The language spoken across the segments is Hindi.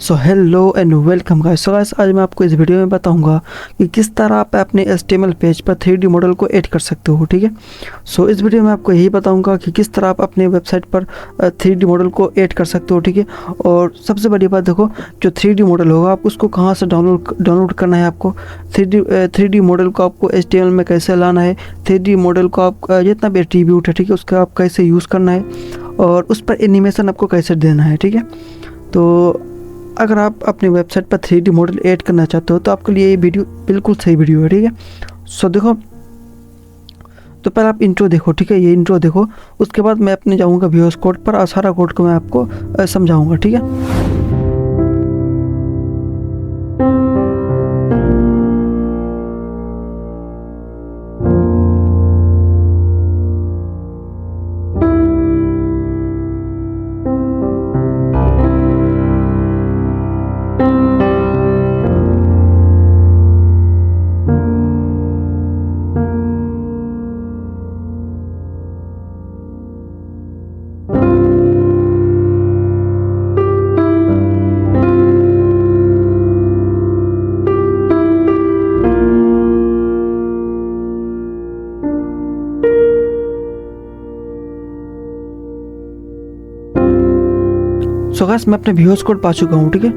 So hello and welcome guys. So guys आज मैं आपको इस वीडियो में बताऊंगा कि किस तरह आप अपने HTML पेज पर 3D मॉडल को ऐड कर सकते हो। ठीक है, सो इस वीडियो में आपको यही बताऊंगा कि किस तरह आप अपने वेबसाइट पर 3D मॉडल को ऐड कर सकते हो। ठीक है, और सबसे बड़ी बात देखो, जो 3D मॉडल होगा आप उसको कहाँ से डाउनलोड करना है। आपको 3D मॉडल को आपको HTML में कैसे लाना है, 3D मॉडल को आप जितना भी एट्रीब्यूट है, ठीक है, उसका आप कैसे यूज़ करना है और उस पर एनिमेशन आपको कैसे देना है। ठीक है, तो अगर आप अपनी वेबसाइट पर 3D मॉडल ऐड करना चाहते हो तो आपके लिए ये वीडियो बिल्कुल सही वीडियो है। ठीक है, सो देखो, तो पहले आप इंट्रो देखो। ठीक है, ये इंट्रो देखो, उसके बाद मैं अपने जाऊंगा VS कोड पर और सारा कोड को मैं आपको समझाऊंगा। ठीक है, सो गाइस मैं अपने VS कोड पा चुका हूँ। ठीक है,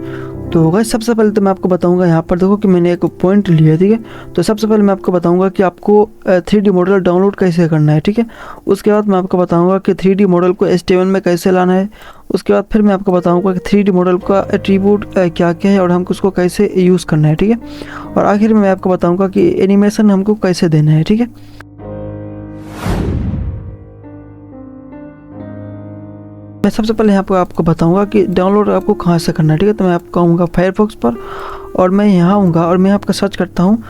तो गाइस सबसे पहले तो मैं आपको बताऊंगा, यहाँ पर देखो कि मैंने एक पॉइंट लिया है। ठीक है, तो सबसे पहले मैं आपको बताऊंगा कि आपको 3D मॉडल डाउनलोड कैसे करना है। ठीक है, उसके बाद मैं आपको बताऊंगा कि 3D मॉडल को HTML में कैसे लाना है। उसके बाद फिर मैं आपको बताऊंगा कि 3D मॉडल का एट्रीब्यूट क्या क्या है और हमको उसको कैसे यूज़ करना है। ठीक है, और आखिर में मैं आपको बताऊँगा कि एनिमेशन हमको कैसे देना है। ठीक है, मैं सबसे पहले यहाँ पर आपको बताऊंगा कि डाउनलोड आपको कहाँ से करना है। ठीक है, तो मैं आपको आऊँगा फायरफॉक्स पर और मैं यहाँ आऊँगा और मैं आपका सर्च करता हूँ।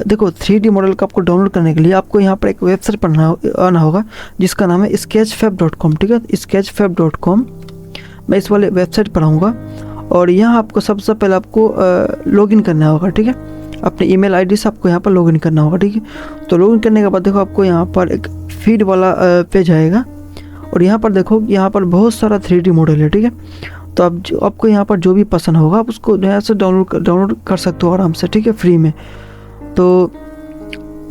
देखो 3D मॉडल का आपको डाउनलोड करने के लिए आपको यहाँ पर एक वेबसाइट पर आना होगा जिसका नाम है sketchfab.com। ठीक है, sketchfab.com, मैं इस वाले वेबसाइट पर आऊँगा और यहाँ आपको सबसे पहले आपको लॉगिन करना होगा। ठीक है, अपने ईमेल आईडी से आपको यहाँ पर लॉगिन करना होगा। ठीक है, तो लॉगिन करने के बाद देखो आपको यहाँ पर एक फीड वाला पेज आएगा और यहाँ पर देखो, यहाँ पर बहुत सारा 3D मॉडल है। ठीक है, तो आपको यहाँ पर जो भी पसंद होगा आप उसको यहाँ से डाउनलोड कर सकते हो आराम से। ठीक है, फ्री में। तो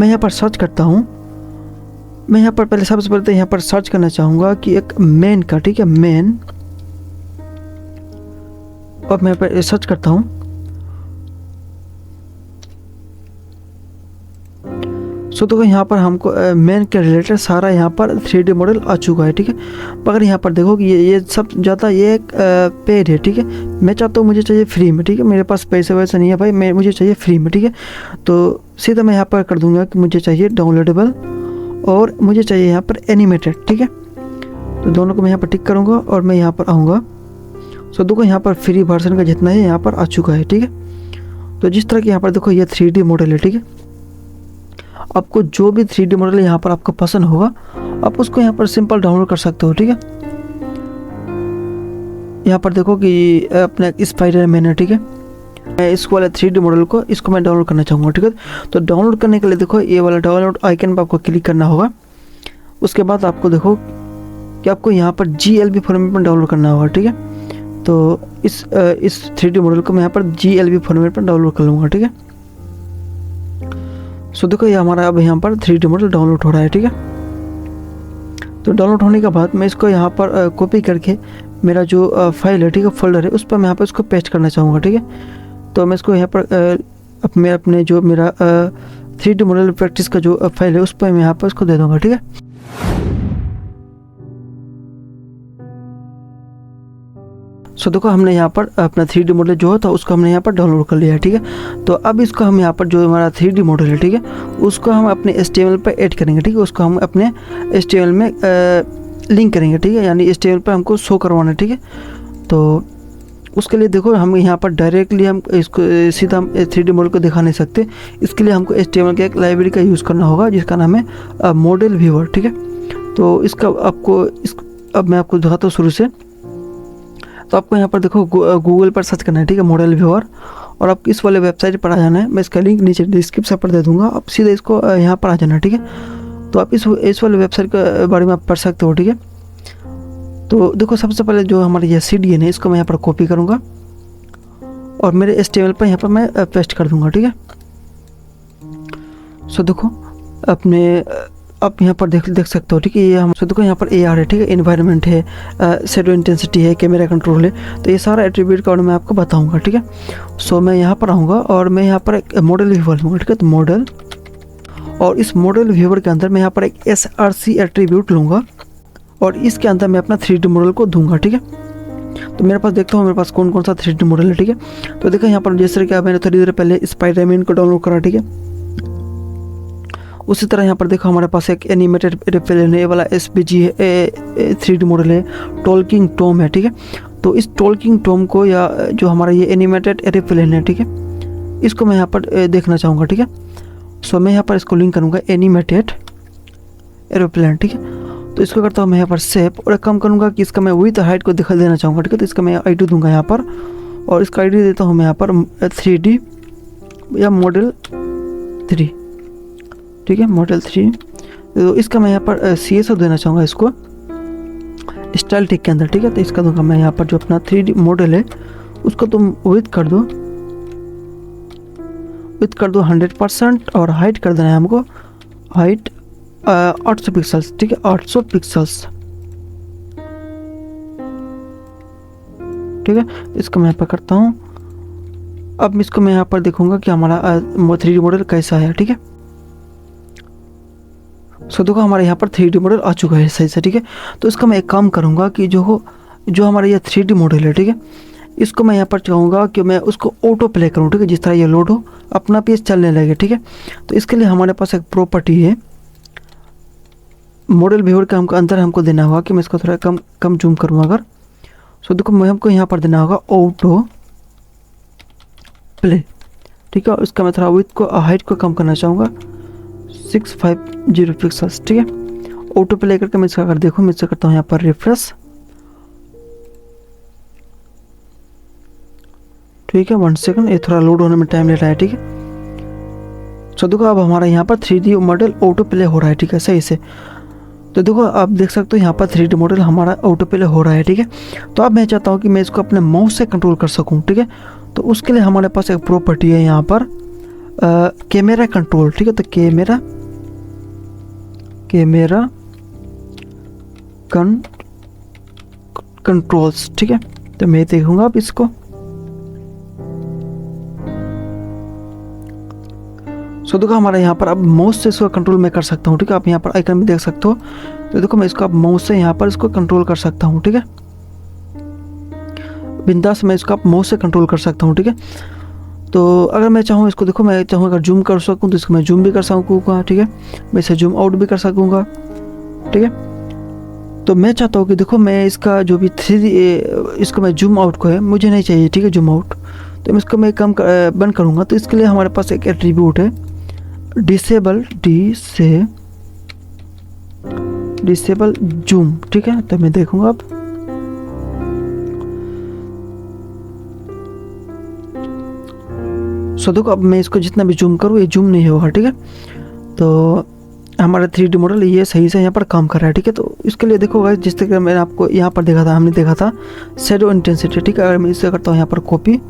मैं यहाँ पर सर्च करता हूँ। मैं यहाँ पर सबसे पहले तो यहाँ पर सर्च करना चाहूँगा कि एक मेन का। ठीक है, मेन, और मैं यहाँ पर सर्च करता हूँ। सो तो यहाँ पर हमको मेन के रिलेटेड सारा यहाँ पर 3D मॉडल आ चुका है। ठीक है, मगर यहाँ पर देखो कि ये सब ज़्यादा ये एक पेड है। ठीक है, मैं चाहता हूँ मुझे चाहिए फ्री में। ठीक है, मेरे पास पैसे वैसे नहीं है भाई, मुझे चाहिए फ्री में। ठीक है, तो सीधा मैं यहाँ पर कर दूँगा कि मुझे चाहिए डाउनलोडेबल और मुझे चाहिए यहाँ पर एनिमेटेड। ठीक है, तो दोनों को मैं यहाँ पर टिक करूँगा और मैं यहाँ पर आऊँगा। सो देखो यहाँ पर फ्री वर्जन का जितना है यहाँ पर आ चुका है। ठीक है, तो जिस तरह की यहाँ पर देखो ये 3D मॉडल है। ठीक है, आपको जो भी 3D मॉडल यहाँ पर आपको पसंद होगा आप उसको यहाँ पर सिंपल डाउनलोड कर सकते हो। ठीक है, यहाँ पर देखो कि अपने स्पाइडरमैन है। ठीक है, मैं इसको वाला 3D मॉडल को इसको मैं डाउनलोड करना चाहूँगा। ठीक है, तो डाउनलोड करने के लिए देखो ये वाला डाउनलोड आइकन पर आपको क्लिक करना होगा। उसके बाद आपको देखो कि आपको यहाँ पर GLB फॉर्मेट में डाउनलोड करना होगा। ठीक है, तो इस 3D मॉडल को मैं यहाँ पर GLB फॉर्मेट में डाउनलोड कर लूँगा। ठीक है, सो देखो ये हमारा अब यहाँ पर 3D मॉडल डाउनलोड हो रहा है। ठीक है, तो डाउनलोड होने के बाद मैं इसको यहाँ पर कॉपी करके मेरा जो फाइल है, ठीक है, फोल्डर है, उस पर मैं यहाँ पर इसको पेस्ट करना चाहूँगा। ठीक है, तो मैं इसको यहाँ पर अपने जो मेरा 3D मॉडल प्रैक्टिस का जो फाइल है उस पर मैं यहाँ पर इसको दे दूँगा। ठीक है, सो देखो हमने यहाँ पर अपना 3D मॉडल जो था उसको हमने यहाँ पर डाउनलोड कर लिया है। ठीक है, तो अब इसको हम यहाँ पर जो हमारा 3D मॉडल है, ठीक है, उसको हम अपने HTML पर ऐड करेंगे। ठीक है, उसको हम अपने HTML में लिंक करेंगे। ठीक है, यानी HTML पर हमको शो करवाना है। ठीक है, तो उसके लिए देखो हम यहाँ पर डायरेक्टली हम इसको सीधा हम 3D मॉडल को दिखा नहीं सकते। इसके लिए हमको HTML के एक लाइब्रेरी का यूज़ करना होगा जिसका नाम है मॉडल व्यूअर। ठीक है, तो इसका आपको अब मैं आपको दिखाता हूँ शुरू से। तो आपको यहाँ पर देखो गूगल पर सर्च करना है। ठीक है, मॉडल व्यूअर, और आपको इस वाले वेबसाइट पर आ जाना है। मैं इसका लिंक नीचे डिस्क्रिप्शन पर दे दूँगा, आप सीधे इसको यहाँ पर आ जाना है। ठीक है, तो आप इस वाले वेबसाइट के बारे में आप पढ़ सकते हो। ठीक है, तो देखो सबसे पहले जो हमारी ये CDN है इसको मैं यहाँ पर कॉपी करूँगा और मेरे HTML पर यहाँ पर मैं पेस्ट कर दूंगा, ठीक है। सो देखो अपने आप यहाँ पर देख सकते हो, ठीक है। ये हम देखो यहाँ पर AR है, ठीक है, एनवायरनमेंट है, शेडो इंटेंसिटी है, कैमरा कंट्रोल है। तो ये सारा एट्रीब्यूट का मैं आपको बताऊंगा, ठीक है। सो मैं यहाँ पर आऊँगा और मैं यहाँ पर एक मॉडल व्यूअर लूँगा, ठीक है। तो मॉडल, और इस मॉडल व्यूअर के अंदर मैं यहाँ पर एक SRC एट्रीब्यूट लूँगा और इसके अंदर मैं अपना 3D मॉडल को दूंगा, ठीक है। तो मेरे पास देखता हूँ मेरे पास कौन कौन सा 3D मॉडल है, ठीक है। तो देखो यहाँ पर जैसे कि मैंने थोड़ी देर पहले स्पाइडरमैन को डाउनलोड करा, ठीक है। उसी तरह यहाँ पर देखो हमारे पास एक एनिमेटेड रेफेलन है, ये वाला SVG है, 3D मॉडल है, टॉकिंग टॉम है, ठीक है। तो इस टॉकिंग टॉम को या जो हमारा ये एनिमेटेड रेफेलन है, ठीक है, इसको मैं यहाँ पर देखना चाहूँगा, ठीक है। सो मैं यहाँ पर इसको लिंक करूँगा एनिमेटेड एरोप्लेन, ठीक है। तो इसको करता हूँ मैं यहाँ पर सेव और एक काम करूँगा कि इसका मैं विड्थ हाइट को दिखा देना चाहूँगा, ठीक है। तो इसका मैं ID दूंगा यहाँ पर और इसका ID देता हूँ मैं यहाँ पर 3D या मॉडल 3, ठीक है, मॉडल 3। तो इसका मैं यहाँ पर CSS देना चाहूँगा इसको स्टाइल टिक के अंदर, ठीक है। तो इसका दूंगा मैं यहाँ पर जो अपना 3D मॉडल है उसको तुम विड्थ कर दो 100% और हाइट कर देना है हमको, हाइट 800 पिक्सल्स, ठीक है, 800 पिक्सल्स, ठीक है। इसको मैं यहाँ पर करता हूँ। अब इसको मैं यहाँ पर देखूंगा कि हमारा 3D मॉडल कैसा है, ठीक है। सो देखो हमारे यहाँ पर 3D मॉडल आ चुका है सही से, ठीक है। तो इसका मैं एक काम करूँगा कि जो हमारा ये 3D मॉडल है, ठीक है, इसको मैं यहाँ पर चाहूँगा कि मैं उसको ऑटो प्ले करूँ, ठीक है। जिस तरह ये लोड हो अपना पेज चलने लगे, ठीक है। तो इसके लिए हमारे पास एक प्रॉपर्टी है मॉडल व्यूअर के अंदर हमको देना होगा कि मैं इसको थोड़ा कम जूम करूँ अगर। सो देखो मैं हमको यहाँ पर देना होगा ऑटो प्ले, ठीक है। इसका मैं थोड़ा विड्थ को हाइट को कम करना चाहूँगा 650 पिक्सल्स, ठीक है। ऑटो प्ले करके मैं इसका अगर देखूँ मैं इससे करता हूँ यहाँ पर रिफ्रेश, ठीक है। 1 सेकंड, ये थोड़ा लोड होने में टाइम ले रहा है, ठीक है। सो देखो अब हमारा यहाँ पर 3D मॉडल ऑटो प्ले हो रहा है, ठीक है, सही से। तो देखो आप देख सकते हो यहाँ पर 3D मॉडल हमारा ऑटो प्ले हो रहा है, ठीक है। तो अब मैं चाहता हूँ कि मैं इसको अपने माउस से कंट्रोल कर सकूँ, ठीक है। तो उसके लिए हमारे पास एक प्रॉपर्टी है यहाँ पर कैमरा कंट्रोल, ठीक है। तो कैमरा कंट्रोल्स, ठीक है। तो मैं देखूँगा अब इसको। सो देखो हमारा यहाँ पर अब माउस से इसको कंट्रोल मैं कर सकता हूँ, ठीक है। आप यहाँ पर आइकन में देख सकते हो। तो देखो मैं इसको अब माउस से यहाँ पर इसको कंट्रोल कर सकता हूँ, ठीक है। बिंदास मैं इसको अब माउस से कंट्रोल कर सकता हूँ, ठीक है। तो अगर मैं चाहूँ इसको, देखो मैं चाहूँ अगर जूम कर सकूँ तो इसको मैं जूम भी कर सकूँगा, ठीक है। मैं इसे जूम आउट भी कर सकूँगा, ठीक है। तो मैं चाहता हूँ कि देखो मैं इसका जो भी 3D इसको मैं जूम आउट को है मुझे नहीं चाहिए, ठीक है, जूम आउट। तो इसको मैं बंद करूँगा। तो इसके लिए हमारे पास एक एट्रीब्यूट है डिसेबल जूम, ठीक है। तो मैं देखूंगा अब। सो देखो अब मैं इसको जितना भी जूम करूँ ये जूम नहीं होगा, ठीक है। तो हमारा 3D मॉडल ये सही से यहाँ पर काम कर रहा है, ठीक है। तो इसके लिए देखो गाइस जिस तरह मैंने आपको यहाँ पर हमने देखा था शेडो इंटेंसिटी, ठीक है। अगर मैं इसे करता हूँ यहाँ पर कॉपी,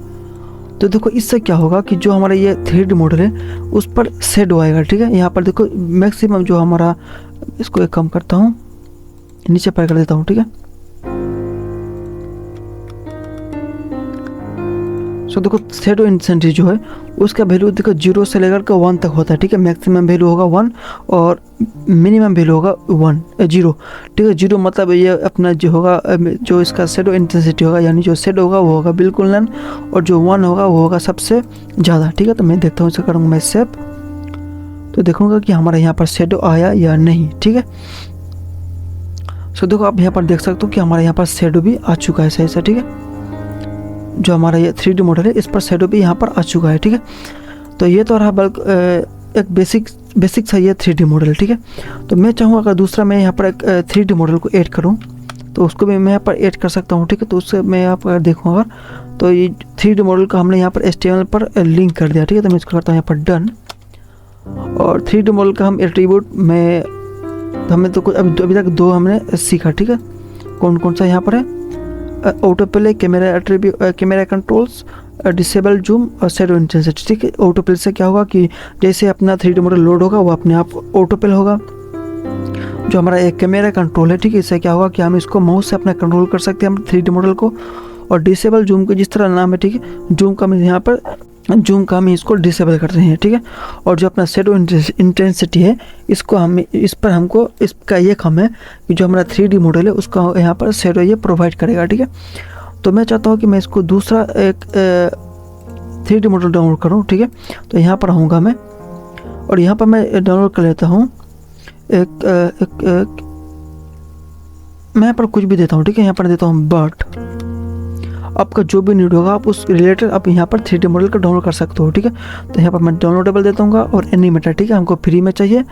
तो देखो इससे क्या होगा कि जो हमारा ये 3D मॉडल है उस पर शेडो आएगा, ठीक है। यहाँ पर देखो मैक्सिमम जो हमारा, इसको एक कम करता हूँ, नीचे पर कर देता हूँ, ठीक है। सो देखो शेडो इंटेंसिटी जो है उसका वैल्यू देखो 0 से लेकर के 1 तक होता है, ठीक है। मैक्सिमम वैल्यू होगा 1 और मिनिमम वैल्यू होगा 0, ठीक है। 0 मतलब ये अपना जो होगा जो इसका शेडो इंटेंसिटी होगा, यानी जो शेडो होगा वो होगा बिल्कुल नन, और जो 1 होगा वो होगा सबसे ज़्यादा, ठीक है। तो मैं देखता हूँ इसे करूँगा मैं सेव, तो देखूँगा कि हमारा यहाँ पर शेडो आया या नहीं, ठीक है। सो देखो आप यहाँ पर देख सकते हो कि हमारे यहाँ पर शेडो भी आ चुका है सही से, ठीक है। जो हमारा ये 3D मॉडल है इस पर शेडो भी यहाँ पर आ चुका है, ठीक है। तो ये तो रहा बल्कि एक बेसिक सा ये 3D मॉडल, ठीक है। तो मैं चाहूँ अगर दूसरा मैं यहाँ पर एक 3D मॉडल को ऐड करूँ तो उसको भी मैं यहाँ पर ऐड कर सकता हूँ, ठीक है। तो उससे मैं यहाँ पर देखूँ अगर, तो ये 3D मॉडल का हमने यहाँ पर HTML पर लिंक कर दिया, ठीक है। तो मैं इसको करता हूँ यहाँ पर डन, और 3D मॉडल का हम एट्रीब्यूट में तो हमें तो कुछ अभी तक 2 हमने सीखा, ठीक है। कौन कौन सा यहाँ पर है auto play, camera attribute, camera controls, disable zoom और शैडो इंटेंसिटी। ठीक है, ऑटो प्ले से क्या होगा कि जैसे अपना 3D मॉडल लोड होगा वो अपने आप ऑटो प्ले होगा। जो हमारा एक कैमरा कंट्रोल है, ठीक है, इससे क्या होगा कि हम इसको माउस से अपना कंट्रोल कर सकते हैं हम 3D मॉडल को। और डिसेबल जूम का जिस तरह नाम है, ठीक है, जूम का हम यहाँ पर जूम का हम इसको डिसेबल कर रहे हैं। ठीक है, और जो अपना शैडो इंटेंसिटी है इसको हम इस पर हमको इसका ये काम है कि जो हमारा 3D मॉडल है उसका यहाँ पर शैडो ये प्रोवाइड करेगा। ठीक है, तो मैं चाहता हूँ कि मैं इसको दूसरा एक 3D मॉडल डाउनलोड करूँ। ठीक है, तो यहाँ पर आऊँगा मैं और यहाँ पर मैं डाउनलोड कर लेता हूँ एक मैं यहाँ पर कुछ भी देता हूँ। ठीक है, यहाँ पर देता हूँ बट आपका जो भी नीड होगा आप उस रिलेटेड आप यहाँ पर 3D मॉडल का डाउनलोड कर सकते हो। ठीक है, तो यहाँ पर मैं डाउनलोडेबल देता हूँ और एनिमेटर। ठीक है, हमको फ्री में चाहिए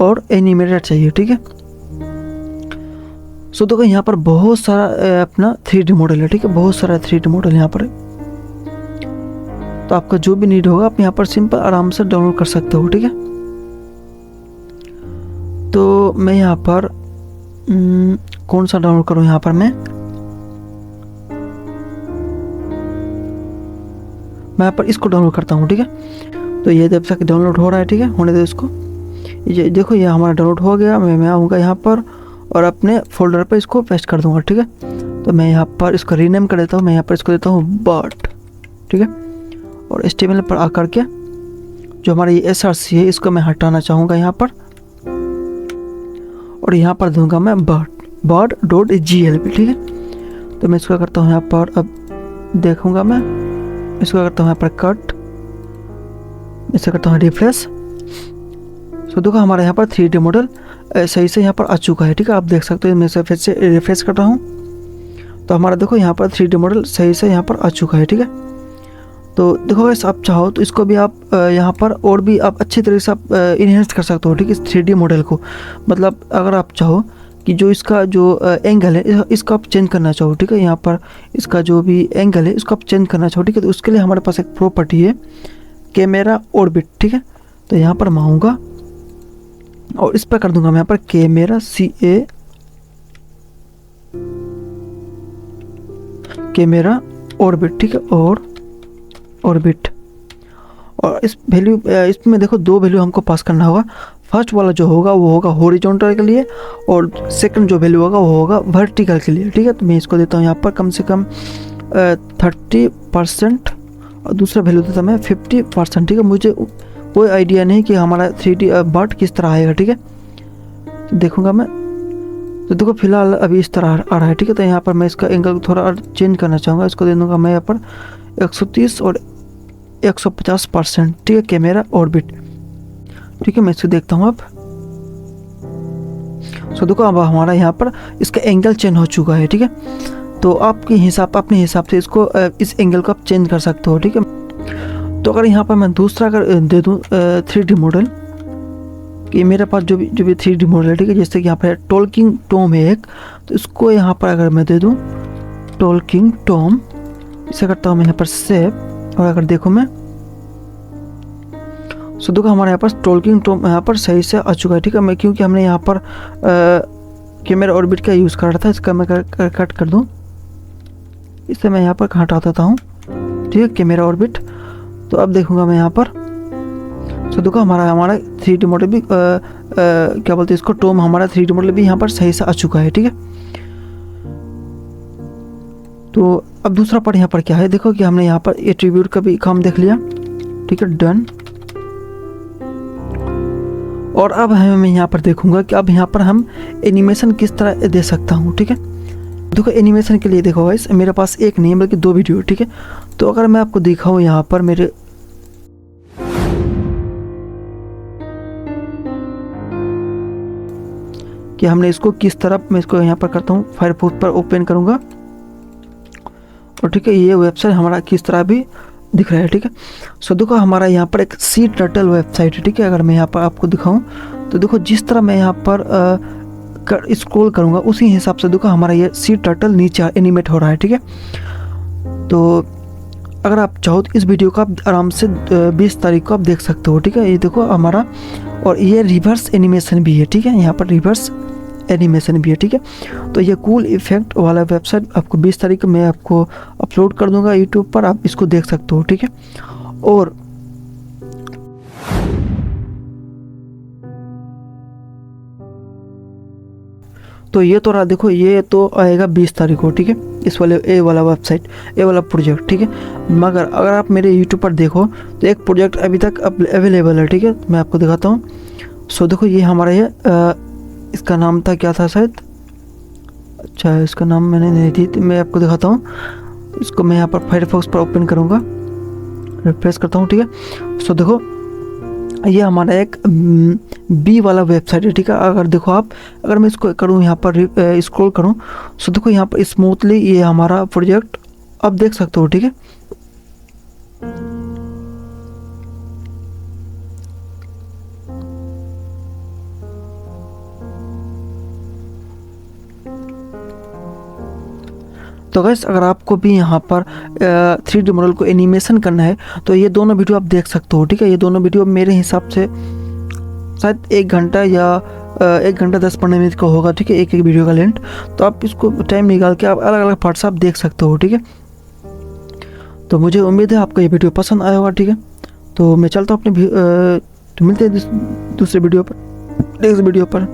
और एनिमेटर चाहिए। ठीक है, सो देखो यहाँ पर बहुत सारा अपना 3D मॉडल है। ठीक है, बहुत सारा 3D मॉडल यहाँ पर है, तो आपका जो भी नीड होगा आप यहाँ पर सिंपल आराम से डाउनलोड कर सकते हो। ठीक है, तो मैं यहाँ पर कौन सा डाउनलोड करूँ, यहाँ पर मैं यहाँ पर इसको डाउनलोड करता हूँ। ठीक है, तो ये जब तक डाउनलोड हो रहा है, ठीक है, होने दो इसको। ये देखो ये हमारा डाउनलोड हो गया। मैं आऊँगा यहाँ पर और अपने फोल्डर पर इसको पेस्ट कर दूँगा। ठीक है, तो मैं यहाँ पर इसको रीनेम कर देता हूँ। मैं यहाँ पर इसको देता हूँ बट। ठीक है, और HTML पर आकर के जो हमारा ये src है इसको मैं हटाना चाहूँगा यहाँ पर, और यहाँ पर दूंगा मैं bud.glb। ठीक है, तो मैं इसको करता हूँ यहाँ पर, अब देखूँगा मैं इसको करता हूँ यहाँ पर कट, इसे करता हूँ रिफ्रेश। सो देखो हमारा यहाँ पर 3D मॉडल सही से यहाँ पर आ चुका है। ठीक है, आप देख सकते हो। मैं इसे फिर से रिफ्रेश कर रहा हूँ तो हमारा देखो यहाँ पर 3D मॉडल सही से यहाँ पर आ चुका है। ठीक है, तो देखो गाइस आप चाहो तो इसको भी आप यहाँ पर और भी आप अच्छी तरीके से आप इन्हेंस कर सकते हो। ठीक है, इस 3D मॉडल को, मतलब अगर आप चाहो कि जो इसका जो एंगल है इसको आप चेंज करना चाहो। ठीक है, यहाँ पर इसका जो भी एंगल है इसको आप चेंज करना चाहो। ठीक है, तो उसके लिए हमारे पास एक प्रॉपर्टी है कैमरा ऑर्बिट। ठीक है, तो यहाँ पर मैं आऊँगा और इस पर कर दूंगा मैं यहाँ पर कैमरा कैमरा ऑर्बिट। ठीक है, और ऑर्बिट, और इस वैल्यू इसमें देखो दो वैल्यू हमको पास करना होगा। फर्स्ट वाला जो होगा वो होगा हॉरिजॉन्टल के लिए और सेकंड जो वैल्यू होगा वो होगा वर्टिकल के लिए। ठीक है, तो मैं इसको देता हूँ यहाँ पर कम से कम 30% और दूसरा वैल्यू देता मैं 50%। ठीक है, मुझे कोई आइडिया नहीं कि हमारा 3D बट किस तरह आएगा। ठीक है, तो देखूँगा मैं, तो देखो फिलहाल अभी इस तरह आ रहा है। ठीक है, तो यहाँ पर मैं इसका एंगल थोड़ा और चेंज करना चाहूँगा। इसको दे दूँगा मैं यहाँ पर 130 और 150%। ठीक है, कैमरा ऑर्बिट। ठीक है, मैं इसको देखता हूँ अब। सो देखो अब हमारा यहाँ पर इसका एंगल चेंज हो चुका है। ठीक है, तो आपके हिसाब अपने हिसाब से इसको इस एंगल को आप चेंज कर सकते हो। ठीक है, तो अगर यहाँ पर मैं दूसरा अगर दे दूँ 3D मॉडल कि मेरे पास जो भी 3D मॉडल है, ठीक है, जैसे कि यहाँ पर टॉकिंग टॉम है एक, तो इसको यहाँ पर अगर मैं दे दूँ टॉकिंग टॉम, इसे करता हूँ मैं यहाँ पर सेव, और अगर देखो मैं सो देखो हमारे यहाँ पर टॉकिंग टॉम यहाँ पर सही से आ चुका है। ठीक है, मैं क्योंकि हमने यहाँ पर कैमरा ऑर्बिट का यूज़ कर रहा था, इसका मैं कट कर दूँ, इसे मैं यहाँ पर हटा देता हूँ। ठीक है, कैमरा ऑर्बिट, तो अब देखूँगा मैं यहाँ पर। सो देखो हमारा 3D मॉडल भी क्या बोलते हैं इसको, टॉम हमारा 3D मॉडल भी यहाँ पर सही से आ चुका है। ठीक है, तो अब दूसरा पार्ट यहाँ पर क्या है, देखो कि हमने यहाँ पर एट्रीब्यूट का भी काम देख लिया। ठीक है, डन। और अब मैं यहाँ पर देखूंगा कि अब यहाँ पर हम एनिमेशन किस तरह दे सकता हूँ। ठीक है, देखो एनिमेशन के लिए देखो गाइस मेरे पास एक नहीं बल्कि दो वीडियो। ठीक है, तो अगर मैं आपको दिखाऊँ यहाँ पर मेरे कि हमने इसको किस तरह, मैं इसको यहाँ पर करता हूँ, फायरफॉक्स पर ओपन करूँगा और ठीक है ये वेबसाइट हमारा किस तरह भी दिख रहा है। ठीक है, सो देखो हमारा यहाँ पर एक सी टर्टल वेबसाइट है। ठीक है, अगर मैं यहाँ पर आपको दिखाऊं तो देखो जिस तरह मैं यहाँ पर स्क्रॉल करूँगा उसी हिसाब से देखो हमारा ये सी टर्टल नीचे एनिमेट हो रहा है। ठीक है, तो अगर आप चाहो तो इस वीडियो को आप आराम से 20 तारीख को आप देख सकते हो। ठीक है, ये देखो हमारा, और ये रिवर्स एनिमेशन भी है। ठीक है, यहाँ पर रिवर्स एनिमेशन भी है, ठीक है। तो ये कूल इफेक्ट वाला वेबसाइट आपको 20 तारीख को मैं आपको अपलोड कर दूंगा यूट्यूब पर, आप इसको देख सकते हो, ठीक है। और तो ये तो रहा, देखो ये तो आएगा 20 तारीख को, ठीक है, इस वाले ए वाला वेबसाइट, ए वाला प्रोजेक्ट, ठीक है। मगर अगर आप मेरे यूट्यूब पर देखो तो एक प्रोजेक्ट अभी तक अवेलेबल है, ठीक है, मैं आपको दिखाता हूँ। सो देखो ये हमारा ये इसका नाम था, क्या था शायद, अच्छा इसका नाम मैंने नहीं दी थी, मैं आपको दिखाता हूँ। इसको मैं यहाँ पर फायरफॉक्स पर ओपन करूँगा, रिफ्रेश करता हूँ, ठीक है। सो देखो ये हमारा एक बी वाला वेबसाइट है, ठीक है। अगर देखो आप, अगर मैं इसको करूँ यहाँ पर स्क्रॉल करूँ, सो देखो यहाँ पर स्मूथली ये हमारा प्रोजेक्ट आप देख सकते हो, ठीक है। तो गाइस अगर आपको भी यहाँ पर 3D मॉडल को एनिमेशन करना है तो ये दोनों वीडियो आप देख सकते हो, ठीक है। ये दोनों वीडियो मेरे हिसाब से शायद 1 घंटा या 1 घंटा 10-15 मिनट का होगा, ठीक है, एक एक वीडियो का लेंथ। तो आप इसको टाइम निकाल के आप अलग अलग पार्ट्स आप देख सकते हो, ठीक है। तो मुझे उम्मीद है आपको ये वीडियो पसंद आया होगा, ठीक है। तो मैं चलता हूँ अपने तो मिलते हैं दूसरे वीडियो पर, नेक्स्ट वीडियो पर।